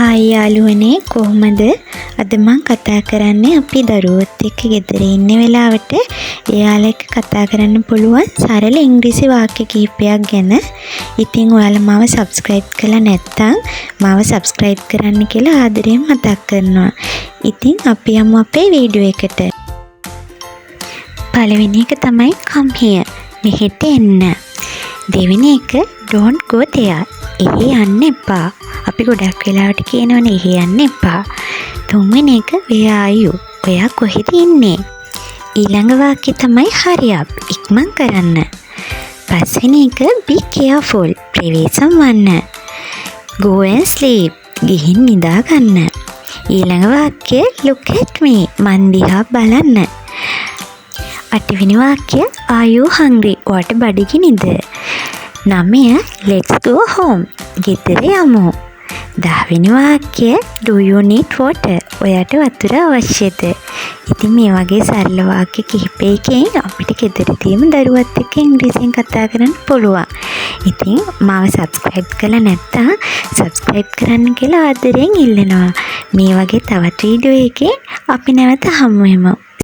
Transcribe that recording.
Hi යාළුවනේ කොහොමද? අද මම කතා කරන්නේ අපි දරුවොත් එක්ක ගෙදර ඉන්න වෙලාවට එයාලා එක්ක කතා කරන්න පුළුවන් සරල ඉංග්‍රීසි වාක්‍ය කිහිපයක් ගැන. ඉතින් ඔයාලා මාව subscribe කරලා නැත්නම් මාව subscribe කරන්න කියලා ආදරයෙන් මතක් කරනවා. ඉතින් අපි යමු අපේ වීඩියෝ එකට. පළවෙනි එක තමයි come here. මෙහෙට එන්න. දෙවෙනි එක don't go there. එහෙ යන්න එපා. අපි ගොඩක් වෙලාවට කියනවනේ එහෙ යන්න එපා. තුන්වෙනි එක where are you? ඔයා කොහෙද ඉන්නේ? ඊළඟ වාක්‍යය තමයි hurry up. ඉක්මන් කරන්න. පස්වෙනි එක be careful. ප්‍රවේශම් වන්න. go and sleep. ගිහින් නිදා ගන්න. ඊළඟ වාක්‍යය look at me. මන් දිහා බලන්න. අටවෙනි වාක්‍යය are you hungry? ඔයාට බඩගිනිද? 9 let's go home. ගෙදර යමු. 10වෙනි වාක්‍යය do you need water? ඔයාට වතුර අවශ්‍යද? ඉතින් මේ වගේ සරල වාක්‍ය කිහිපයකින් අපිට ගෙදරදීම දරුවත් එක්ක ඉංග්‍රීසියෙන් කතා කරන්න පුළුවන්. ඉතින් මාව subscribe කරලා නැත්නම් subscribe කරන්න කියලා ආදරයෙන් ඉල්ලනවා. මේ වගේ තවත් වීඩියෝ එකකින් අපි නැවත හමු වෙමු.